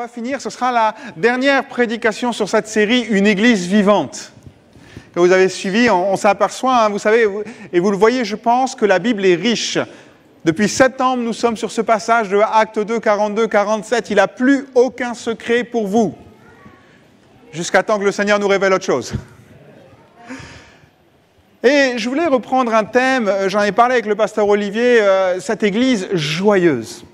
va finir, ce sera la dernière prédication sur cette série, Une Église vivante, que vous avez suivi. On s'aperçoit, vous savez, et vous le voyez, je pense, que la Bible est riche. Depuis septembre, nous sommes sur ce passage de Actes 2, 42, 47. Il n'a plus aucun secret pour vous, jusqu'à temps que le Seigneur nous révèle autre chose. Et je voulais reprendre un thème, j'en ai parlé avec le pasteur Olivier, cette église joyeuse.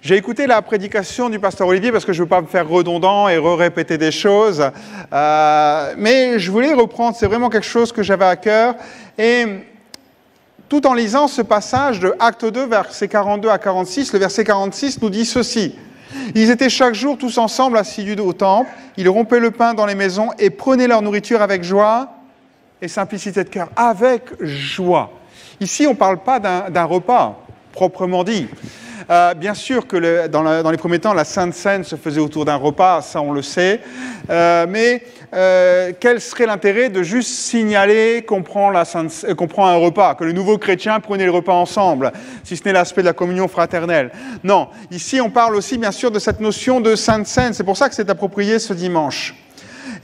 J'ai écouté la prédication du pasteur Olivier parce que je ne veux pas me faire redondant et répéter des choses, mais je voulais reprendre, c'est vraiment quelque chose que j'avais à cœur. Et tout en lisant ce passage de Actes 2, versets 42 à 46, le verset 46 nous dit ceci. Ils étaient chaque jour tous ensemble assidus au temple, ils rompaient le pain dans les maisons et prenaient leur nourriture avec joie et simplicité de cœur, avec joie. Ici, on ne parle pas d'un repas, proprement dit. Bien sûr que dans les premiers temps, la Sainte Seine se faisait autour d'un repas, ça on le sait, mais quel serait l'intérêt de juste signaler qu'on prend un repas, que les nouveaux chrétiens prenaient le repas ensemble, si ce n'est l'aspect de la communion fraternelle? Non, ici on parle aussi bien sûr de cette notion de Sainte Seine, c'est pour ça que c'est approprié ce dimanche.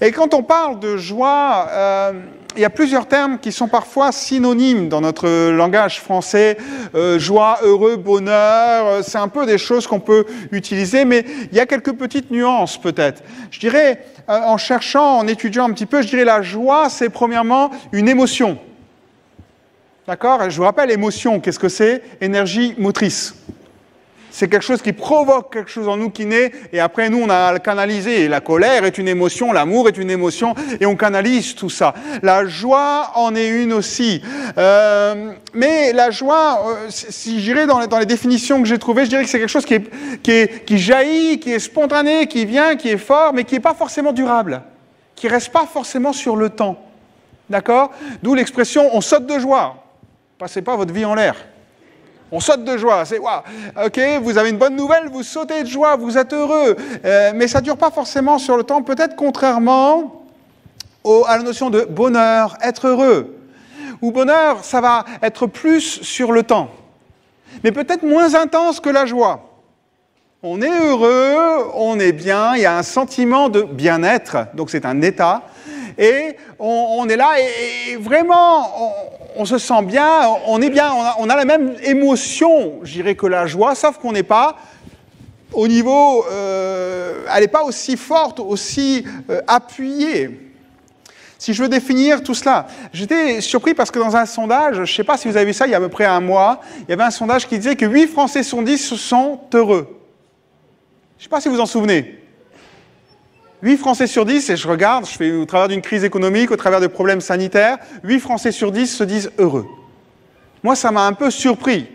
Et quand on parle de joie, il y a plusieurs termes qui sont parfois synonymes dans notre langage français. Joie, heureux, bonheur, c'est un peu des choses qu'on peut utiliser, mais il y a quelques petites nuances peut-être. Je dirais, en cherchant, en étudiant un petit peu, je dirais la joie, c'est premièrement une émotion. D'accord? Je vous rappelle, émotion, qu'est-ce que c'est? Énergie motrice. C'est quelque chose qui provoque quelque chose en nous qui naît, et après nous on a à le canaliser. La colère est une émotion, l'amour est une émotion, et on canalise tout ça. La joie en est une aussi. Mais la joie, si je dirais dans les définitions que j'ai trouvées, je dirais que c'est quelque chose qui jaillit, qui est spontané, qui vient, qui est fort, mais qui n'est pas forcément durable, qui ne reste pas forcément sur le temps. D'accord? D'où l'expression « on saute de joie ». Passez pas votre vie en l'air. On saute de joie, c'est waouh, ok, vous avez une bonne nouvelle, vous sautez de joie, vous êtes heureux, mais ça ne dure pas forcément sur le temps, peut-être contrairement à la notion de bonheur, être heureux. Ou bonheur, ça va être plus sur le temps, mais peut-être moins intense que la joie. On est heureux, on est bien, il y a un sentiment de bien-être, donc c'est un état, et on est là et vraiment on se sent bien, on est bien, on a la même émotion, je dirais, que la joie, sauf qu'on n'est pas au niveau, elle n'est pas aussi forte, aussi appuyée. Si je veux définir tout cela, j'étais surpris parce que dans un sondage, je ne sais pas si vous avez vu ça, il y a à peu près un mois, il y avait un sondage qui disait que 8 Français sur 10 sont heureux. Je ne sais pas si vous en souvenez. 8 Français sur 10, et je regarde, je fais au travers d'une crise économique, au travers de problèmes sanitaires, 8 Français sur 10 se disent heureux. Moi, ça m'a un peu surpris.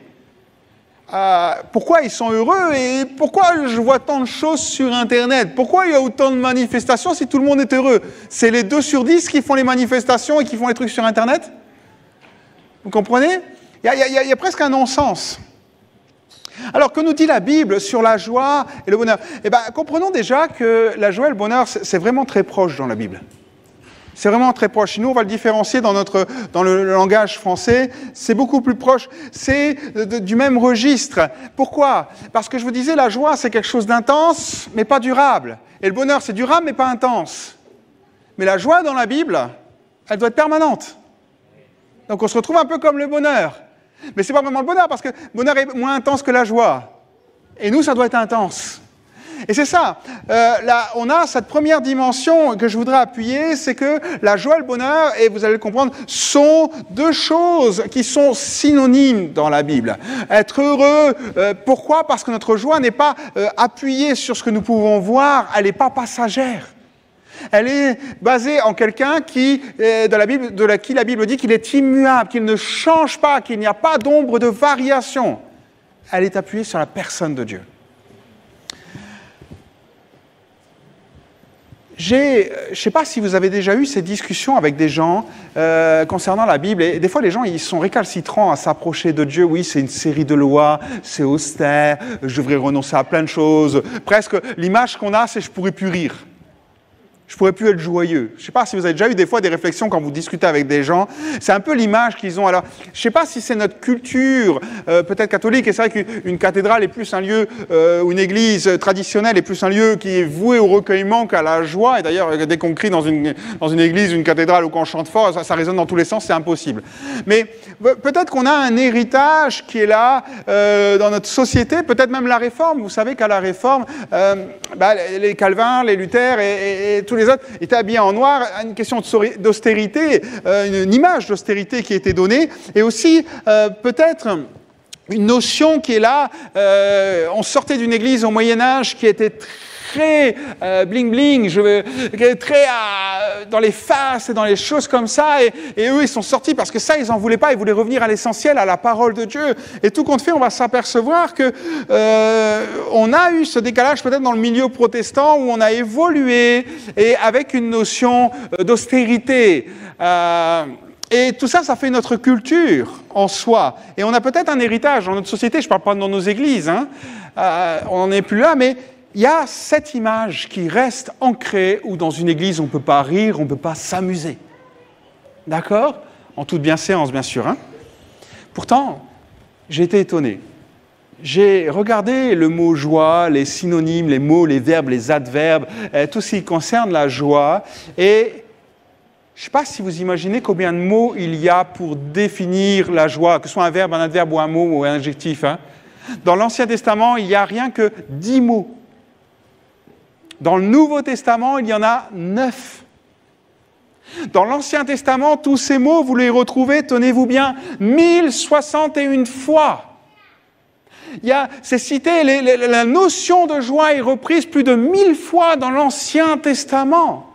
Pourquoi ils sont heureux et pourquoi je vois tant de choses sur Internet? Pourquoi il y a autant de manifestations si tout le monde est heureux? C'est les 2 sur 10 qui font les manifestations et qui font les trucs sur Internet? Vous comprenez? Il y a presque un non-sens. Alors, que nous dit la Bible sur la joie et le bonheur? Eh bien, comprenons déjà que la joie et le bonheur, c'est vraiment très proche dans la Bible. C'est vraiment très proche. Nous, on va le différencier dans le langage français. C'est beaucoup plus proche. C'est du même registre. Pourquoi? Parce que je vous disais, la joie, c'est quelque chose d'intense, mais pas durable. Et le bonheur, c'est durable, mais pas intense. Mais la joie dans la Bible, elle doit être permanente. Donc, on se retrouve un peu comme le bonheur. Mais ce n'est pas vraiment le bonheur, parce que le bonheur est moins intense que la joie. Et nous, ça doit être intense. Et c'est ça. Là, on a cette première dimension que je voudrais appuyer, c'est que la joie et le bonheur, et vous allez le comprendre, sont deux choses qui sont synonymes dans la Bible. Être heureux, pourquoi? Parce que notre joie n'est pas appuyée sur ce que nous pouvons voir, elle n'est pas passagère. Elle est basée en quelqu'un qui la Bible dit qu'il est immuable, qu'il ne change pas, qu'il n'y a pas d'ombre de variation. Elle est appuyée sur la personne de Dieu. Je ne sais pas si vous avez déjà eu ces discussions avec des gens concernant la Bible. Et des fois, les gens ils sont récalcitrants à s'approcher de Dieu. Oui, c'est une série de lois, c'est austère, je devrais renoncer à plein de choses. Presque, l'image qu'on a, c'est « je ne pourrais plus rire ». je ne pourrais plus être joyeux. Je ne sais pas si vous avez déjà eu des fois des réflexions quand vous discutez avec des gens. C'est un peu l'image qu'ils ont. Alors, je ne sais pas si c'est notre culture, peut-être catholique, et c'est vrai qu'une cathédrale est plus un lieu, ou une église traditionnelle est plus un lieu qui est voué au recueillement qu'à la joie. Et d'ailleurs, dès qu'on crie dans une église, une cathédrale, ou qu'on chante fort, ça résonne dans tous les sens, c'est impossible. Mais peut-être qu'on a un héritage qui est là dans notre société, peut-être même la Réforme. Vous savez qu'à la Réforme, les Calvins, les Luther et tous les autres étaient habillés en noir, une question d'austérité, une image d'austérité qui était donnée, et aussi peut-être une notion qui est là. On sortait d'une église au Moyen-Âge qui était très bling-bling, très dans les faces et dans les choses comme ça, et eux, ils sont sortis parce que ça, ils n'en voulaient pas, ils voulaient revenir à l'essentiel, à la parole de Dieu. Et tout compte fait, on va s'apercevoir que on a eu ce décalage peut-être dans le milieu protestant où on a évolué et avec une notion d'austérité. Et tout ça, ça fait notre culture en soi. Et on a peut-être un héritage dans notre société, je ne parle pas dans nos églises, on n'en est plus là, mais il y a cette image qui reste ancrée où dans une église, on ne peut pas rire, on ne peut pas s'amuser. D'accord ? En toute bienséance, bien sûr. Pourtant, j'ai été étonné. J'ai regardé le mot joie, les synonymes, les mots, les verbes, les adverbes, tout ce qui concerne la joie. Et je ne sais pas si vous imaginez combien de mots il y a pour définir la joie, que ce soit un verbe, un adverbe ou un mot ou un adjectif. Dans l'Ancien Testament, il n'y a rien que 10 mots. Dans le Nouveau Testament, il y en a 9. Dans l'Ancien Testament, tous ces mots, vous les retrouvez, tenez-vous bien, 1061 fois. C'est cité, la notion de joie est reprise plus de 1000 fois dans l'Ancien Testament.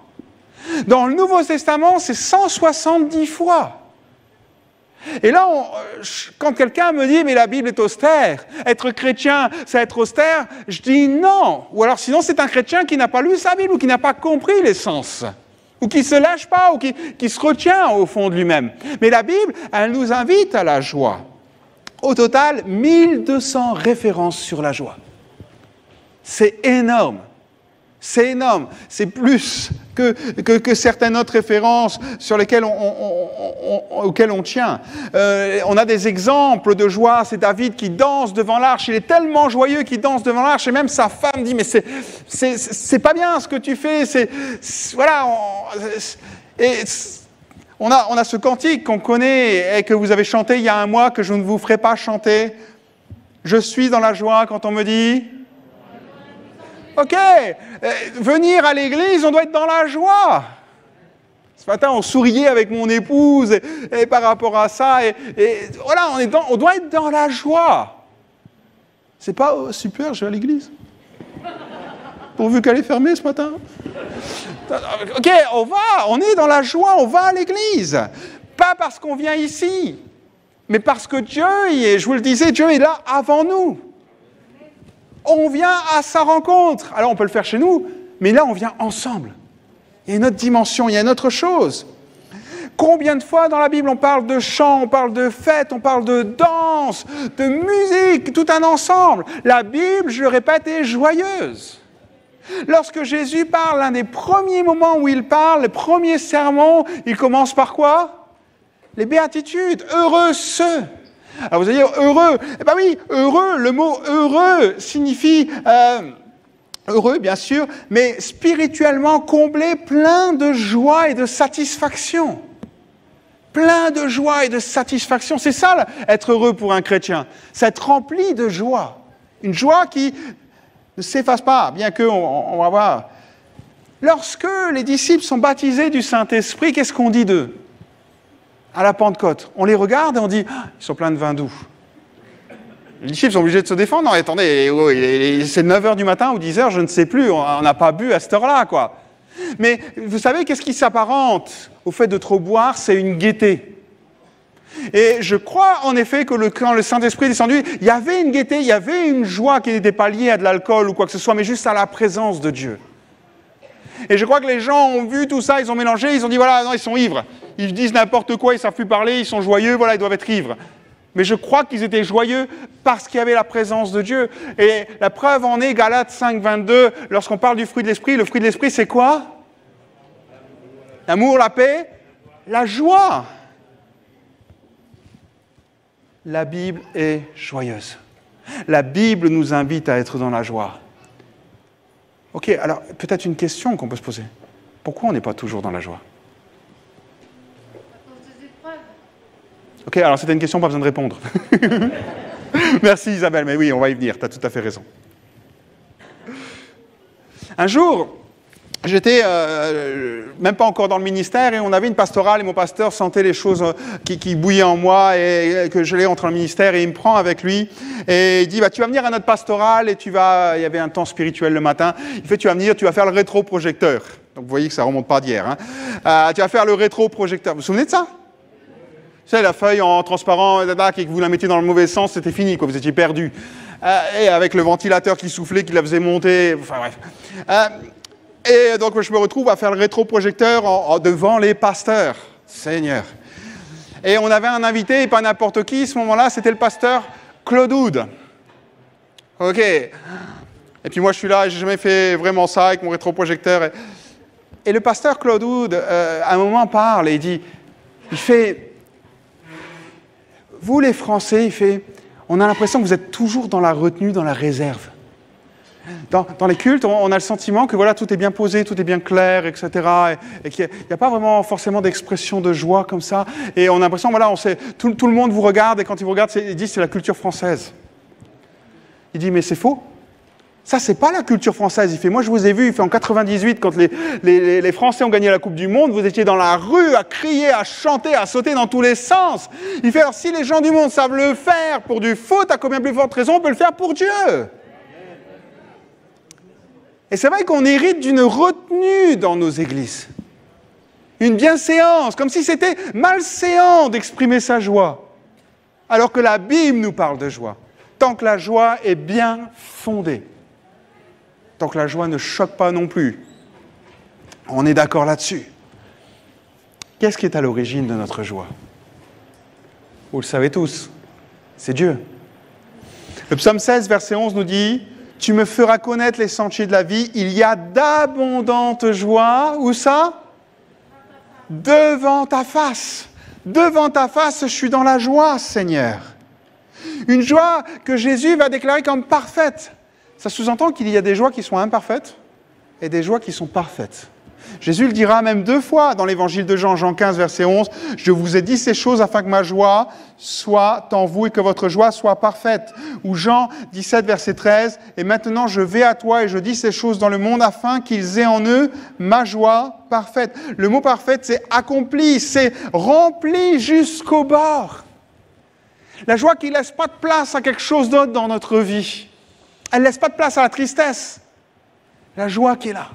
Dans le Nouveau Testament, c'est 170 fois. Et là, quand quelqu'un me dit « mais la Bible est austère, être chrétien, c'est être austère », je dis non. Ou alors sinon, c'est un chrétien qui n'a pas lu sa Bible ou qui n'a pas compris l'essence, ou qui ne se lâche pas, ou qui se retient au fond de lui-même. Mais la Bible, elle nous invite à la joie. Au total, 1200 références sur la joie. C'est énorme. C'est énorme. C'est plus que certaines autres références sur lesquelles auxquelles on tient. On a des exemples de joie. C'est David qui danse devant l'arche. Il est tellement joyeux qu'il danse devant l'arche. Et même sa femme dit, mais c'est pas bien ce que tu fais. Voilà. On a ce cantique qu'on connaît et que vous avez chanté il y a un mois, que je ne vous ferai pas chanter. Je suis dans la joie quand on me dit... Ok, venir à l'église, on doit être dans la joie. Ce matin, on souriait avec mon épouse et par rapport à ça, et voilà, on doit être dans la joie. C'est pas super, je vais à l'église. Pourvu qu'elle est fermée ce matin. Ok, on est dans la joie, on va à l'église. Pas parce qu'on vient ici, mais parce que Dieu, je vous le disais, Dieu est là avant nous. On vient à sa rencontre. Alors on peut le faire chez nous, mais là on vient ensemble. Il y a une autre dimension, il y a une autre chose. Combien de fois dans la Bible on parle de chant, on parle de fête, on parle de danse, de musique, tout un ensemble. La Bible, je le répète, est joyeuse. Lorsque Jésus parle, l'un des premiers moments où il parle, le premier sermon, il commence par quoi ? Les béatitudes. Heureux ceux. Alors vous allez dire heureux. Eh bien oui, heureux, le mot heureux signifie heureux bien sûr, mais spirituellement comblé, plein de joie et de satisfaction. Plein de joie et de satisfaction. C'est ça, être heureux pour un chrétien. C'est être rempli de joie. Une joie qui ne s'efface pas, bien qu'on va voir. Lorsque les disciples sont baptisés du Saint-Esprit, qu'est-ce qu'on dit d'eux ? À la Pentecôte, on les regarde et on dit « ils sont pleins de vin doux ». Les disciples sont obligés de se défendre. Non, attendez, c'est 9h du matin ou 10h, je ne sais plus, on n'a pas bu à cette heure-là, quoi. Mais vous savez, qu'est-ce qui s'apparente au fait de trop boire ? C'est une gaieté. Et je crois en effet que quand le Saint-Esprit est descendu, il y avait une gaieté, il y avait une joie qui n'était pas liée à de l'alcool ou quoi que ce soit, mais juste à la présence de Dieu. Et je crois que les gens ont vu tout ça, ils ont mélangé, ils ont dit voilà, non, ils sont ivres. Ils disent n'importe quoi, ils ne savent plus parler, ils sont joyeux, voilà, ils doivent être ivres. Mais je crois qu'ils étaient joyeux parce qu'il y avait la présence de Dieu. Et la preuve en est Galates 5, 22, lorsqu'on parle du fruit de l'esprit, le fruit de l'esprit c'est quoi ? L'amour, la paix, la joie. La Bible est joyeuse. La Bible nous invite à être dans la joie. Ok, alors peut-être une question qu'on peut se poser. Pourquoi on n'est pas toujours dans la joie? Ok, alors c'était une question, pas besoin de répondre. Merci Isabelle, mais oui, on va y venir, tu as tout à fait raison. Un jour, j'étais même pas encore dans le ministère et on avait une pastorale et mon pasteur sentait les choses qui bouillaient en moi et que je l'ai entre le ministère et il me prend avec lui et il dit tu vas venir à notre pastorale et il y avait un temps spirituel le matin, il fait tu vas venir, tu vas faire le rétroprojecteur. Donc vous voyez que ça remonte pas d'hier. Tu vas faire le rétroprojecteur. Vous vous souvenez de ça? Vous savez, la feuille en transparent, et que vous la mettiez dans le mauvais sens, c'était fini, quoi, vous étiez perdu. Et avec le ventilateur qui soufflait, qui la faisait monter, enfin bref. Et donc je me retrouve à faire le rétroprojecteur devant les pasteurs. Seigneur. Et on avait un invité, et pas n'importe qui, à ce moment-là, c'était le pasteur Claude Houd. Ok. Et puis moi je suis là, j'ai jamais fait vraiment ça avec mon rétroprojecteur. Et le pasteur Claude Houd, à un moment, parle et il fait... Vous, les Français, on a l'impression que vous êtes toujours dans la retenue, dans la réserve. Dans les cultes, on a le sentiment que voilà, tout est bien posé, tout est bien clair, etc. Et qu'il n'y a pas vraiment forcément d'expression de joie comme ça. Et on a l'impression, voilà, tout le monde vous regarde, et quand il vous regarde, il dit c'est la culture française. Il dit mais c'est faux. Ça, c'est pas la culture française. Il fait, moi je vous ai vu, il fait en 98, quand les Français ont gagné la Coupe du Monde, vous étiez dans la rue à crier, à chanter, à sauter dans tous les sens. Il fait, alors si les gens du monde savent le faire pour du foot, à combien plus forte raison on peut le faire pour Dieu? Et c'est vrai qu'on hérite d'une retenue dans nos églises. Une bienséance, comme si c'était malséant d'exprimer sa joie. Alors que la Bible nous parle de joie. Tant que la joie est bien fondée. Tant que la joie ne choque pas non plus. On est d'accord là-dessus. Qu'est-ce qui est à l'origine de notre joie? Vous le savez tous, c'est Dieu. Le psaume 16, verset 11 nous dit « Tu me feras connaître les sentiers de la vie, il y a d'abondantes joies. » Où ça? Devant ta face. Devant ta face, je suis dans la joie, Seigneur. Une joie que Jésus va déclarer comme parfaite. Ça sous-entend qu'il y a des joies qui sont imparfaites et des joies qui sont parfaites. Jésus le dira même 2 fois dans l'évangile de Jean, Jean 15, verset 11. « Je vous ai dit ces choses afin que ma joie soit en vous et que votre joie soit parfaite. » Ou Jean 17, verset 13. « Et maintenant je vais à toi et je dis ces choses dans le monde afin qu'ils aient en eux ma joie parfaite. » Le mot parfaite, c'est accompli, c'est rempli jusqu'au bord. La joie qui ne laisse pas de place à quelque chose d'autre dans notre vie. Elle ne laisse pas de place à la tristesse. La joie qui est là.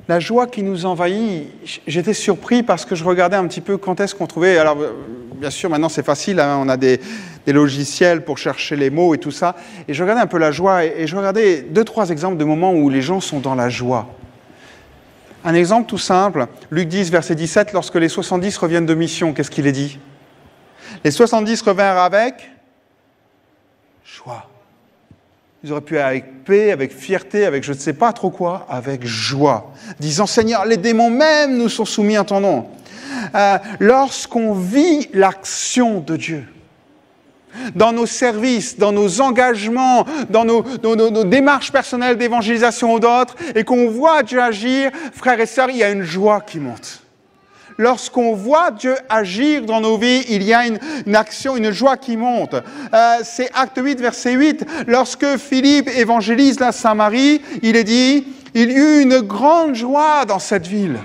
La joie qui nous envahit, j'étais surpris parce que je regardais un petit peu quand est-ce qu'on trouvait... Alors, bien sûr, maintenant c'est facile, hein, on a des logiciels pour chercher les mots et tout ça. Et je regardais un peu la joie et je regardais 2-3 exemples de moments où les gens sont dans la joie. Un exemple tout simple, Luc 10, verset 17, lorsque les 70 reviennent de mission, qu'est-ce qu'il est dit? Les 70 revinrent avec joie. Ils auraient pu être avec paix, avec fierté, avec je ne sais pas trop quoi, avec joie. Disant, Seigneur, les démons même nous sont soumis à ton nom. Lorsqu'on vit l'action de Dieu, dans nos services, dans nos engagements, dans nos démarches personnelles d'évangélisation d'autres, et qu'on voit Dieu agir, frères et sœurs, il y a une joie qui monte. Lorsqu'on voit Dieu agir dans nos vies, il y a une action, une joie qui monte. C'est Acte 8, verset 8. Lorsque Philippe évangélise la Samarie, il est dit, il y eut une grande joie dans cette ville,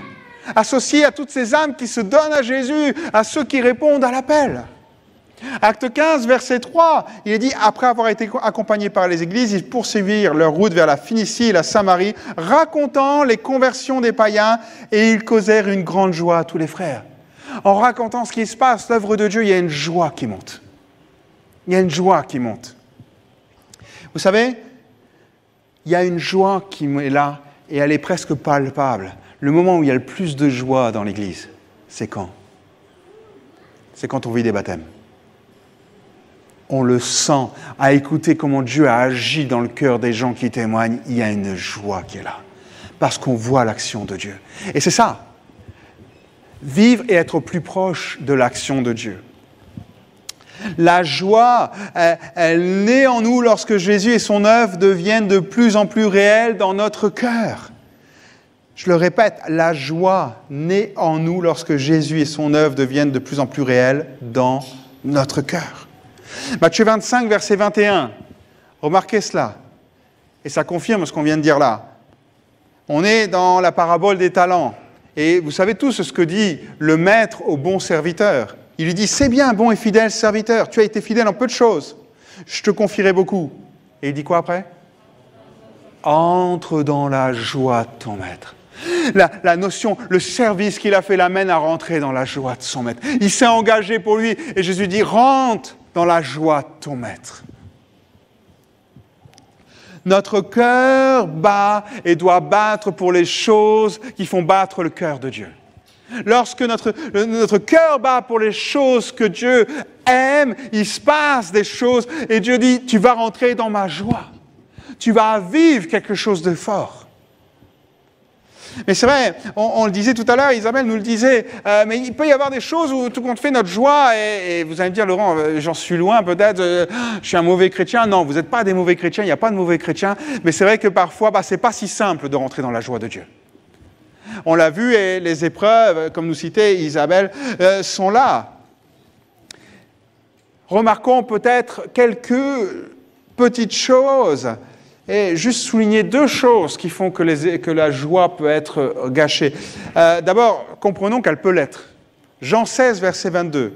associée à toutes ces âmes qui se donnent à Jésus, à ceux qui répondent à l'appel. Acte 15, verset 3, il est dit, après avoir été accompagnés par les églises, ils poursuivirent leur route vers la Phénicie et la Samarie, racontant les conversions des païens, et ils causèrent une grande joie à tous les frères. En racontant ce qui se passe, l'œuvre de Dieu, il y a une joie qui monte. Il y a une joie qui monte. Vous savez, il y a une joie qui est là, et elle est presque palpable. Le moment où il y a le plus de joie dans l'Église, c'est quand? C'est quand on vit des baptêmes. on le sent, à écouter comment Dieu a agi dans le cœur des gens qui témoignent, il y a une joie qui est là. Parce qu'on voit l'action de Dieu. Et c'est ça. Vivre et être plus proche de l'action de Dieu. La joie, elle naît en nous lorsque Jésus et son œuvre deviennent de plus en plus réels dans notre cœur. Je le répète, la joie naît en nous lorsque Jésus et son œuvre deviennent de plus en plus réels dans notre cœur. Matthieu 25, verset 21. Remarquez cela. Et ça confirme ce qu'on vient de dire là. On est dans la parabole des talents. Et vous savez tous ce que dit le maître au bon serviteur. Il lui dit, c'est bien, bon et fidèle serviteur, tu as été fidèle en peu de choses, je te confierai beaucoup. Et il dit quoi après ? Entre dans la joie de ton maître. La notion, le service qu'il a fait l'amène à rentrer dans la joie de son maître. Il s'est engagé pour lui et Jésus dit, rentre dans la joie de ton maître. Notre cœur bat et doit battre pour les choses qui font battre le cœur de Dieu. Lorsque notre cœur bat pour les choses que Dieu aime, il se passe des choses et Dieu dit, tu vas rentrer dans ma joie. Tu vas vivre quelque chose de fort. Mais c'est vrai, on le disait tout à l'heure, Isabelle nous le disait, mais il peut y avoir des choses où tout compte fait notre joie, et vous allez me dire, Laurent, j'en suis loin peut-être, je suis un mauvais chrétien. Non, vous n'êtes pas des mauvais chrétiens, il n'y a pas de mauvais chrétiens, mais c'est vrai que parfois, c'est pas si simple de rentrer dans la joie de Dieu. On l'a vu, et les épreuves, comme nous citait Isabelle, sont là. Remarquons peut-être quelques petites choses, et juste souligner deux choses qui font que la joie peut être gâchée. D'abord, comprenons qu'elle peut l'être. Jean 16, verset 22.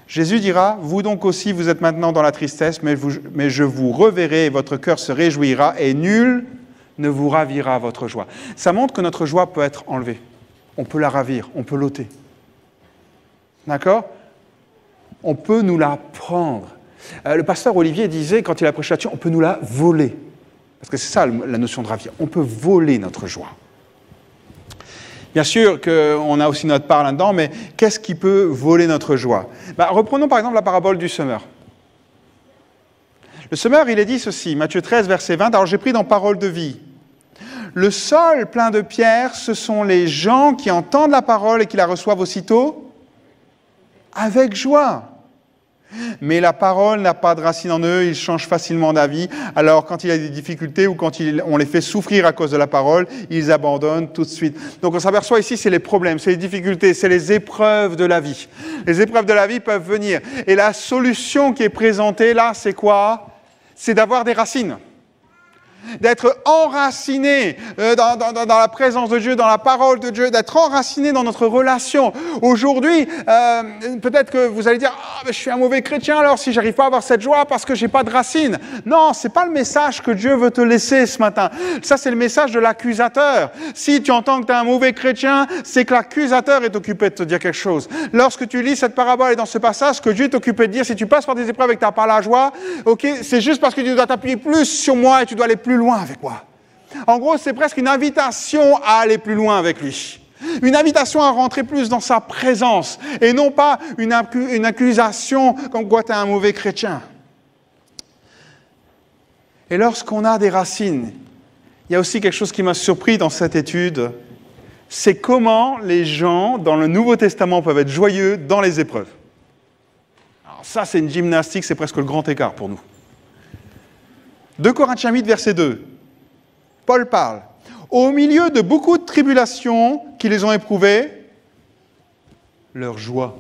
Jésus dira, « Vous donc aussi, vous êtes maintenant dans la tristesse, mais je vous reverrai, et votre cœur se réjouira, et nul ne vous ravira votre joie. » Ça montre que notre joie peut être enlevée. On peut la ravir, on peut l'ôter. D'accord ? On peut nous la prendre. Le pasteur Olivier disait, quand il a prêché là-dessus, on peut nous la voler. Parce que c'est ça la notion de ravir. On peut voler notre joie. Bien sûr qu'on a aussi notre part là-dedans, mais qu'est-ce qui peut voler notre joie ? Reprenons par exemple la parabole du semeur. Le semeur, il est dit ceci, Matthieu 13, verset 20, « Alors j'ai pris dans Parole de vie. Le sol plein de pierres, ce sont les gens qui entendent la parole et qui la reçoivent aussitôt avec joie. Mais la parole n'a pas de racine en eux, ils changent facilement d'avis. Alors quand il y a des difficultés ou quand on les fait souffrir à cause de la parole, ils abandonnent tout de suite. » Donc on s'aperçoit ici, c'est les problèmes, c'est les difficultés, c'est les épreuves de la vie. Les épreuves de la vie peuvent venir. Et la solution qui est présentée là, c'est quoi ? C'est d'avoir des racines. D'être enraciné dans la présence de Dieu, dans la parole de Dieu, d'être enraciné dans notre relation. Aujourd'hui, peut-être que vous allez dire « je suis un mauvais chrétien alors si j'arrive pas à avoir cette joie parce que j'ai pas de racines. » Non, c'est pas le message que Dieu veut te laisser ce matin. Ça, c'est le message de l'accusateur. Si tu entends que tu es un mauvais chrétien, c'est que l'accusateur est occupé de te dire quelque chose. Lorsque tu lis cette parabole et dans ce passage, ce que Dieu est occupé de dire, si tu passes par des épreuves et que tu n'as pas la joie, ok, c'est juste parce que tu dois t'appuyer plus sur moi et tu dois aller plus loin avec moi. En gros, c'est presque une invitation à aller plus loin avec lui. Une invitation à rentrer plus dans sa présence et non pas une accusation comme quoi tu es un mauvais chrétien. Et lorsqu'on a des racines, il y a aussi quelque chose qui m'a surpris dans cette étude, c'est comment les gens dans le Nouveau Testament peuvent être joyeux dans les épreuves. Alors ça, c'est une gymnastique, c'est presque le grand écart pour nous. 2 Corinthiens 8, verset 2. Paul parle. « Au milieu de beaucoup de tribulations qui les ont éprouvées, leur joie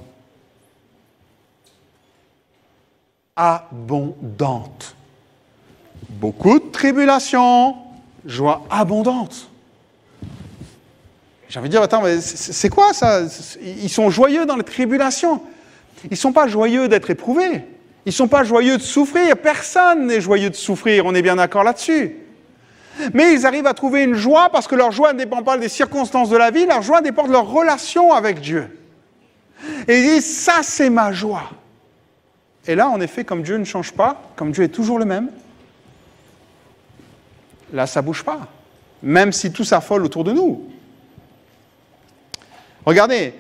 abondante. » Beaucoup de tribulations, joie abondante. J'ai envie de dire, attends, mais c'est quoi ça ? Ils sont joyeux dans les tribulations. Ils ne sont pas joyeux d'être éprouvés. Ils ne sont pas joyeux de souffrir. Personne n'est joyeux de souffrir, on est bien d'accord là-dessus. Mais ils arrivent à trouver une joie parce que leur joie ne dépend pas des circonstances de la vie, leur joie dépend de leur relation avec Dieu. Et ils disent, ça c'est ma joie. Et là, en effet, comme Dieu ne change pas, comme Dieu est toujours le même, là, ça ne bouge pas. Même si tout s'affole autour de nous. Regardez,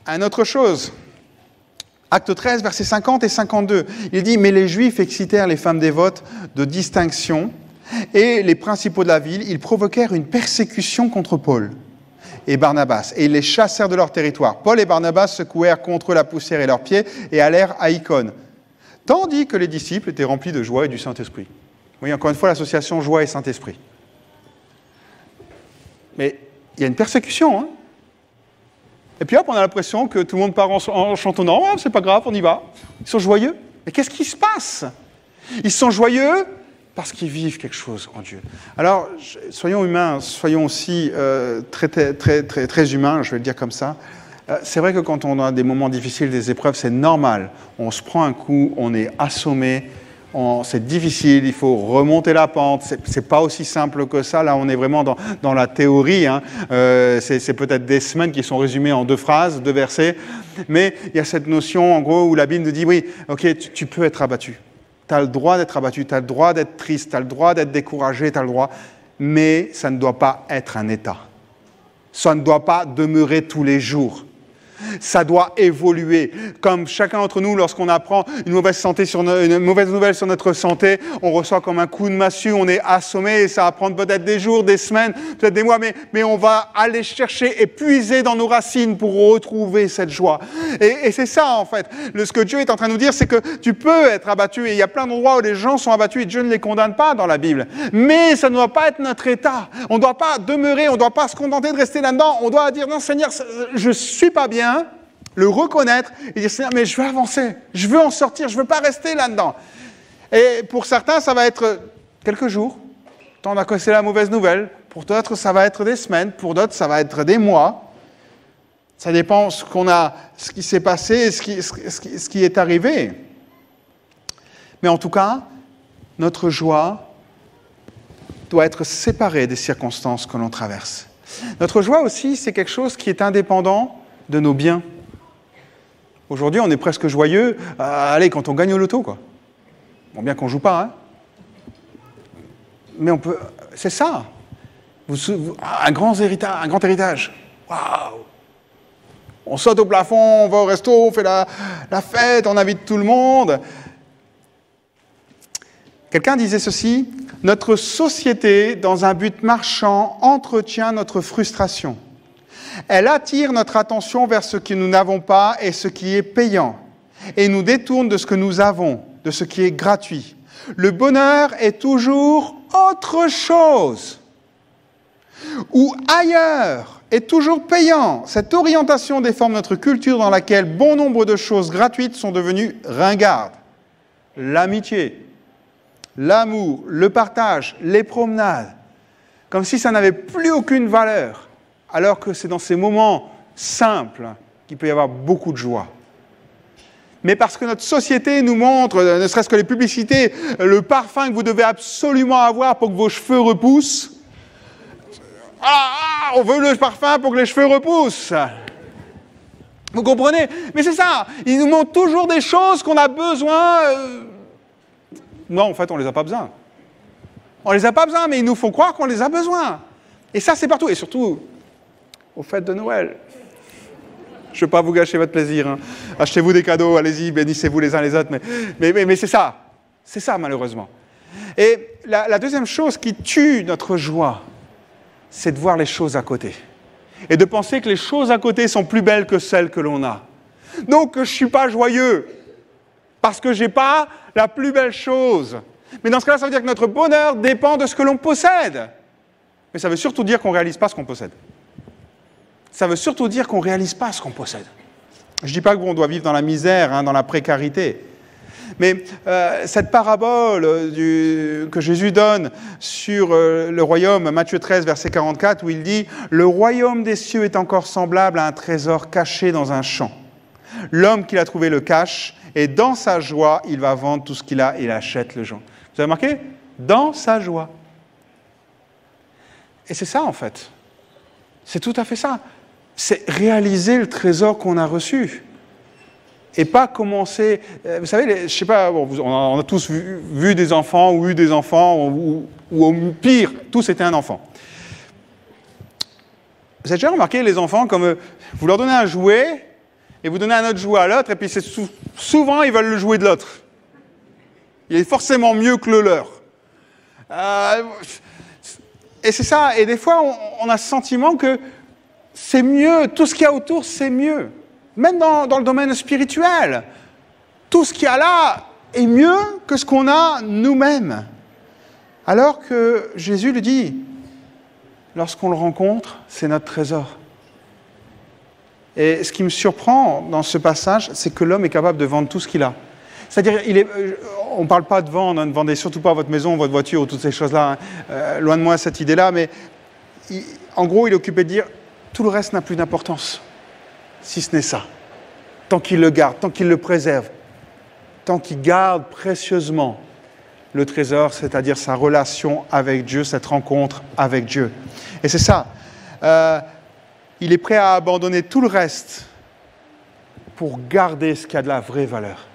une autre chose. Acte 13, versets 50 et 52. Il dit « Mais les Juifs excitèrent les femmes dévotes de distinction et les principaux de la ville. Ils provoquèrent une persécution contre Paul et Barnabas, et ils les chassèrent de leur territoire. Paul et Barnabas secouèrent contre eux la poussière et leurs pieds et allèrent à Icône, tandis que les disciples étaient remplis de joie et du Saint-Esprit. » Vous voyez, encore une fois, l'association joie et Saint-Esprit. Mais il y a une persécution, hein. Et puis hop, on a l'impression que tout le monde part en chantonnant. Oh, c'est pas grave, on y va. Ils sont joyeux. Mais qu'est-ce qui se passe? Ils sont joyeux parce qu'ils vivent quelque chose en Dieu. Alors, soyons humains, soyons aussi très humains, je vais le dire comme ça. C'est vrai que quand on a des moments difficiles, des épreuves, c'est normal. On se prend un coup, on est assommé, c'est difficile, il faut remonter la pente. C'est pas aussi simple que ça. Là, on est vraiment dans la théorie. Hein. C'est peut-être des semaines qui sont résumées en 2 phrases, 2 versets. Mais il y a cette notion, en gros, où la Bible nous dit, oui, ok, tu peux être abattu. Tu as le droit d'être abattu, tu as le droit d'être triste, tu as le droit d'être découragé, tu as le droit. Mais ça ne doit pas être un état. Ça ne doit pas demeurer tous les jours. Ça doit évoluer. Comme chacun d'entre nous, lorsqu'on apprend une mauvaise nouvelle sur notre santé, on reçoit comme un coup de massue, on est assommé et ça va prendre peut-être des jours, des semaines, peut-être des mois, mais on va aller chercher et puiser dans nos racines pour retrouver cette joie. Et c'est ça, en fait. Ce que Dieu est en train de nous dire, c'est que tu peux être abattu. Et il y a plein d'endroits où les gens sont abattus et Dieu ne les condamne pas dans la Bible. Mais ça ne doit pas être notre état. On ne doit pas demeurer, on ne doit pas se contenter de rester là-dedans. On doit dire, non Seigneur, je ne suis pas bien. Le reconnaître et dire, Seigneur, mais je veux avancer, je veux en sortir, je ne veux pas rester là-dedans. Et pour certains, ça va être quelques jours, tant d'accrocher la mauvaise nouvelle. Pour d'autres, ça va être des semaines. Pour d'autres, ça va être des mois. Ça dépend ce qui s'est passé, ce qui est arrivé. Mais en tout cas, notre joie doit être séparée des circonstances que l'on traverse. Notre joie aussi, c'est quelque chose qui est indépendant de nos biens. Aujourd'hui, on est presque joyeux, allez, quand on gagne au loto, quoi. Bon, bien qu'on ne joue pas, hein. Mais on peut... C'est ça. Un grand héritage. Waouh! On saute au plafond, on va au resto, on fait la fête, on invite tout le monde. Quelqu'un disait ceci, « Notre société, dans un but marchand, entretient notre frustration. Elle attire notre attention vers ce que nous n'avons pas et ce qui est payant, et nous détourne de ce que nous avons, de ce qui est gratuit. Le bonheur est toujours autre chose, ou ailleurs, est toujours payant. Cette orientation déforme notre culture dans laquelle bon nombre de choses gratuites sont devenues ringardes. L'amitié, l'amour, le partage, les promenades, comme si ça n'avait plus aucune valeur. Alors que c'est dans ces moments simples qu'il peut y avoir beaucoup de joie. Mais parce que notre société nous montre, ne serait-ce que les publicités, le parfum que vous devez absolument avoir pour que vos cheveux repoussent. On veut le parfum pour que les cheveux repoussent. Vous comprenez? Mais c'est ça, ils nous montrent toujours des choses qu'on a besoin. Non, en fait, on ne les a pas besoin. On ne les a pas besoin, mais ils nous font croire qu'on les a besoin. Et ça, c'est partout. Et surtout... aux fêtes de Noël. Je ne veux pas vous gâcher votre plaisir. Hein. Achetez-vous des cadeaux, allez-y, bénissez-vous les uns les autres. Mais c'est ça. C'est ça, malheureusement. Et la deuxième chose qui tue notre joie, c'est de voir les choses à côté. Et de penser que les choses à côté sont plus belles que celles que l'on a. Donc, je ne suis pas joyeux. Parce que je n'ai pas la plus belle chose. Mais dans ce cas-là, ça veut dire que notre bonheur dépend de ce que l'on possède. Mais ça veut surtout dire qu'on ne réalise pas ce qu'on possède. Ça veut surtout dire qu'on ne réalise pas ce qu'on possède. Je ne dis pas qu'on doit vivre dans la misère, hein, dans la précarité. Mais cette parabole que Jésus donne sur le royaume, Matthieu 13, verset 44, où il dit « Le royaume des cieux est encore semblable à un trésor caché dans un champ. L'homme qui l'a trouvé le cache, et dans sa joie, il va vendre tout ce qu'il a et il achète le champ. » Vous avez remarqué? Dans sa joie. Et c'est ça, en fait. C'est tout à fait ça. C'est réaliser le trésor qu'on a reçu. Et pas commencer... vous savez, je ne sais pas, bon, on a tous vu des enfants ou eu des enfants, ou au pire, tous étaient un enfant. Vous avez déjà remarqué les enfants, comme vous leur donnez un jouet, et vous donnez un autre jouet à l'autre, et puis souvent, ils veulent le jouet de l'autre. Il est forcément mieux que le leur. Et c'est ça. Et des fois, on a ce sentiment que c'est mieux. Tout ce qu'il y a autour, c'est mieux. Même dans le domaine spirituel. Tout ce qu'il y a là est mieux que ce qu'on a nous-mêmes. Alors que Jésus lui dit, lorsqu'on le rencontre, c'est notre trésor. Et ce qui me surprend dans ce passage, c'est que l'homme est capable de vendre tout ce qu'il a. C'est-à-dire, on ne parle pas de vendre, ne vendez surtout pas votre maison, votre voiture ou toutes ces choses-là. Loin de moi cette idée-là, mais en gros, il est occupé de dire, tout le reste n'a plus d'importance, si ce n'est ça. Tant qu'il le garde, tant qu'il le préserve, tant qu'il garde précieusement le trésor, c'est-à-dire sa relation avec Dieu, cette rencontre avec Dieu. Et c'est ça. Il est prêt à abandonner tout le reste pour garder ce qui a de la vraie valeur.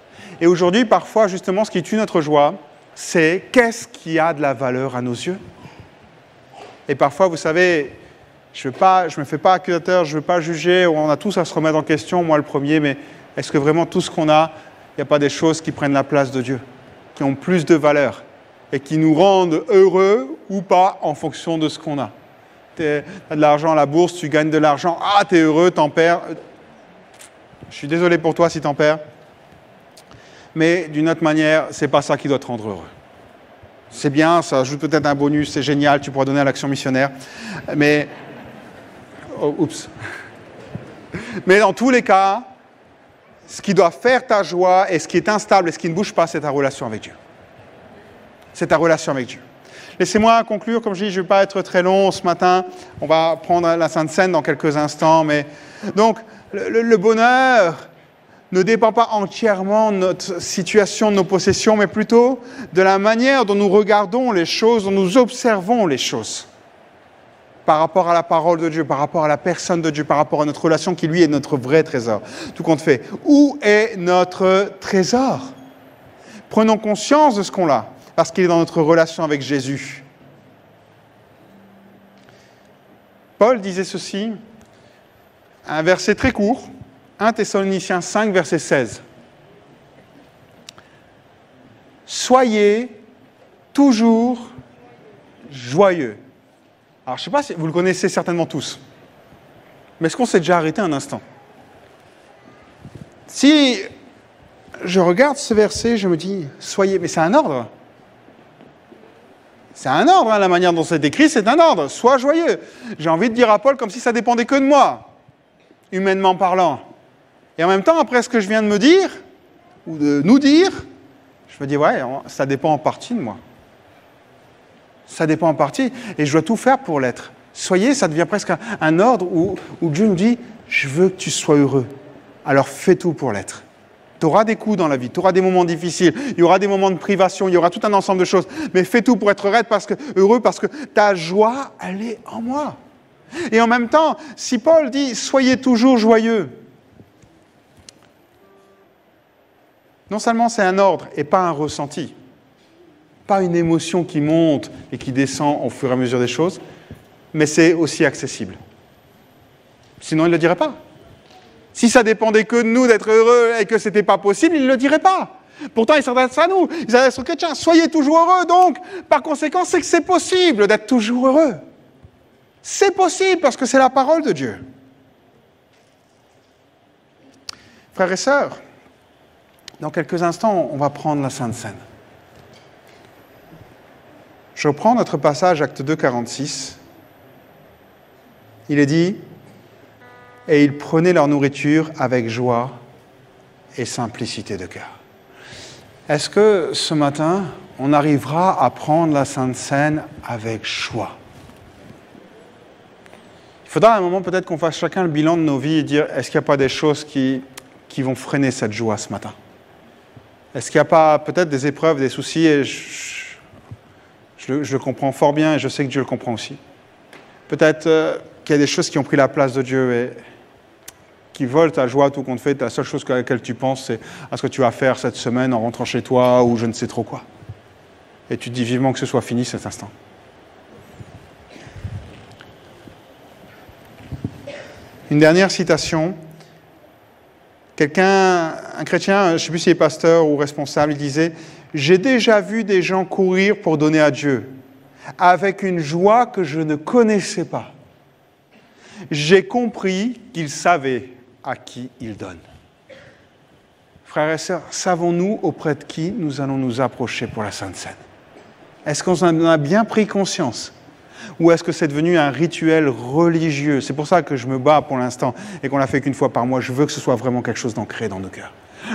Et aujourd'hui, parfois, justement, ce qui tue notre joie, c'est qu'est-ce qui a de la valeur à nos yeux. Et parfois, vous savez, je ne me fais pas accusateur, je ne veux pas juger, on a tous à se remettre en question, moi le premier, mais est-ce que vraiment tout ce qu'on a, il n'y a pas des choses qui prennent la place de Dieu, qui ont plus de valeur et qui nous rendent heureux ou pas en fonction de ce qu'on a. Tu as de l'argent à la bourse, tu gagnes de l'argent, tu es heureux, t'en perds. Je suis désolé pour toi si t'en perds. Mais d'une autre manière, ce n'est pas ça qui doit te rendre heureux. C'est bien, ça ajoute peut-être un bonus, c'est génial, tu pourras donner à l'action missionnaire. Mais, mais dans tous les cas, ce qui doit faire ta joie et ce qui est instable et ce qui ne bouge pas, c'est ta relation avec Dieu. C'est ta relation avec Dieu. Laissez-moi conclure, comme je dis, je ne vais pas être très long ce matin. On va prendre la Sainte Seine dans quelques instants. Mais donc, le bonheur ne dépend pas entièrement de notre situation, de nos possessions, mais plutôt de la manière dont nous regardons les choses, dont nous observons les choses. Par rapport à la parole de Dieu, par rapport à la personne de Dieu, par rapport à notre relation qui, lui, est notre vrai trésor. Tout compte fait. Où est notre trésor ? Prenons conscience de ce qu'on a, parce qu'il est dans notre relation avec Jésus. Paul disait ceci, un verset très court, 1 Thessaloniciens 5, verset 16. Soyez toujours joyeux. Alors, je ne sais pas si vous le connaissez certainement tous, mais est-ce qu'on s'est déjà arrêté un instant ? Si je regarde ce verset, je me dis, soyez, mais c'est un ordre. C'est un ordre, la manière dont c'est écrit, c'est un ordre. Sois joyeux. J'ai envie de dire à Paul comme si ça dépendait que de moi, humainement parlant. Et en même temps, après ce que je viens de me dire, ou de nous dire, je me dis, ouais, ça dépend en partie de moi. Ça dépend en partie, et je dois tout faire pour l'être. Soyez, ça devient presque un ordre où Dieu nous dit, je veux que tu sois heureux. Alors fais tout pour l'être. Tu auras des coups dans la vie, tu auras des moments difficiles, il y aura des moments de privation, il y aura tout un ensemble de choses. Mais fais tout pour être heureux parce que ta joie, elle est en moi. Et en même temps, si Paul dit, soyez toujours joyeux, non seulement c'est un ordre et pas un ressenti, pas une émotion qui monte et qui descend au fur et à mesure des choses, mais c'est aussi accessible. Sinon, il ne le dirait pas. Si ça dépendait que de nous d'être heureux et que ce n'était pas possible, il ne le dirait pas. Pourtant, il s'adresse à nous, il s'adresse aux chrétiens. Soyez toujours heureux, donc, par conséquent, c'est que c'est possible d'être toujours heureux. C'est possible parce que c'est la parole de Dieu. Frères et sœurs, dans quelques instants, on va prendre la Sainte Seine. Je reprends notre passage, Actes 2, 46. Il est dit, « Et ils prenaient leur nourriture avec joie et simplicité de cœur. » Est-ce que ce matin, on arrivera à prendre la Sainte Seine avec joie ? Il faudra à un moment peut-être qu'on fasse chacun le bilan de nos vies et dire, est-ce qu'il n'y a pas des choses qui vont freiner cette joie ce matin ? Est-ce qu'il n'y a pas peut-être des épreuves, des soucis, et je le comprends fort bien et je sais que Dieu le comprend aussi. Peut-être qu'il y a des choses qui ont pris la place de Dieu et qui volent ta joie, tout compte fait. La seule chose à laquelle tu penses, c'est à ce que tu vas faire cette semaine en rentrant chez toi ou je ne sais trop quoi. Et tu te dis vivement que ce soit fini cet instant. Une dernière citation. Un chrétien, je ne sais plus s'il est pasteur ou responsable, il disait « J'ai déjà vu des gens courir pour donner à Dieu, avec une joie que je ne connaissais pas. J'ai compris qu'ils savaient à qui ils donnent. » Frères et sœurs, savons-nous auprès de qui nous allons nous approcher pour la Sainte Seine? Est-ce qu'on en a bien pris conscience? Ou est-ce que c'est devenu un rituel religieux? C'est pour ça que je me bats pour l'instant et qu'on l'a fait qu'une fois par mois. Je veux que ce soit vraiment quelque chose d'ancré dans nos cœurs.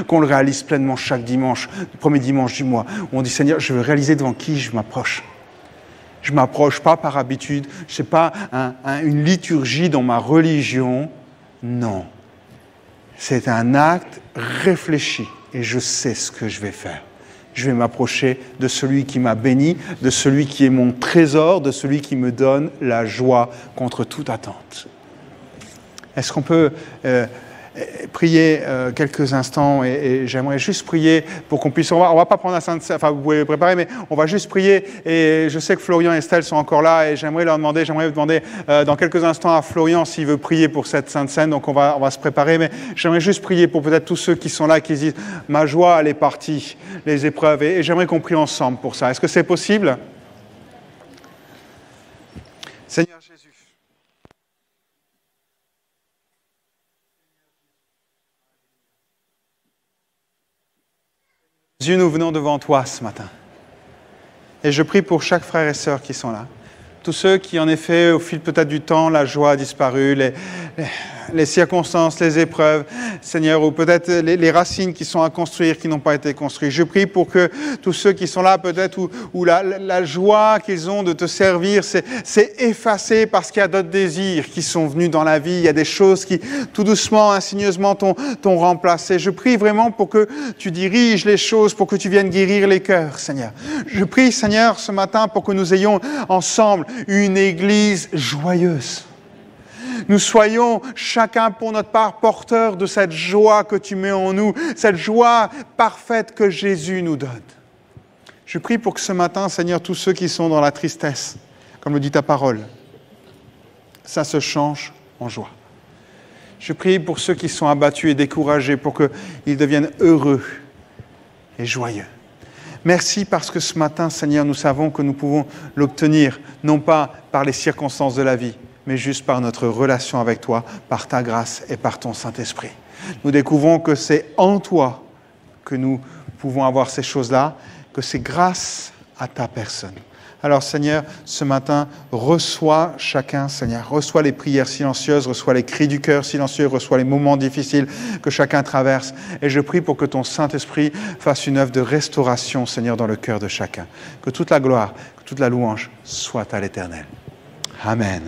Qu'on le réalise pleinement chaque dimanche, le premier dimanche du mois, où on dit Seigneur, je veux réaliser devant qui je m'approche. Je ne m'approche pas par habitude, je ne sais pas une liturgie dans ma religion. Non. C'est un acte réfléchi et je sais ce que je vais faire. Je vais m'approcher de celui qui m'a béni, de celui qui est mon trésor, de celui qui me donne la joie contre toute attente. Est-ce qu'on peut prier quelques instants et j'aimerais juste prier pour qu'on puisse... On va pas prendre la Sainte Seine, enfin vous pouvez préparer, mais on va juste prier et je sais que Florian et Estelle sont encore là et j'aimerais demander dans quelques instants à Florian s'il veut prier pour cette Sainte Seine, donc on va se préparer, mais j'aimerais juste prier pour peut-être tous ceux qui sont là, qui disent « Ma joie, elle est partie, les épreuves » et j'aimerais qu'on prie ensemble pour ça. Est-ce que c'est possible? Seigneur Jésus. Dieu, nous venons devant toi ce matin. Et je prie pour chaque frère et sœur qui sont là. Tous ceux qui, en effet, au fil peut-être du temps, la joie a disparu, les circonstances, les épreuves, Seigneur, ou peut-être les racines qui sont à construire, qui n'ont pas été construites. Je prie pour que tous ceux qui sont là, peut-être, où la joie qu'ils ont de te servir, c'est effacé parce qu'il y a d'autres désirs qui sont venus dans la vie. Il y a des choses qui, tout doucement, insigneusement, t'ont remplacé. Je prie vraiment pour que tu diriges les choses, pour que tu viennes guérir les cœurs, Seigneur. Je prie, Seigneur, ce matin, pour que nous ayons ensemble une église joyeuse. Nous soyons chacun pour notre part porteurs de cette joie que tu mets en nous, cette joie parfaite que Jésus nous donne. Je prie pour que ce matin, Seigneur, tous ceux qui sont dans la tristesse, comme le dit ta parole, ça se change en joie. Je prie pour ceux qui sont abattus et découragés, pour qu'ils deviennent heureux et joyeux. Merci parce que ce matin, Seigneur, nous savons que nous pouvons l'obtenir, non pas par les circonstances de la vie, mais juste par notre relation avec toi, par ta grâce et par ton Saint-Esprit. Nous découvrons que c'est en toi que nous pouvons avoir ces choses-là, que c'est grâce à ta personne. Alors Seigneur, ce matin, reçois chacun, Seigneur, reçois les prières silencieuses, reçois les cris du cœur silencieux, reçois les moments difficiles que chacun traverse. Et je prie pour que ton Saint-Esprit fasse une œuvre de restauration, Seigneur, dans le cœur de chacun. Que toute la gloire, que toute la louange soit à l'Éternel. Amen.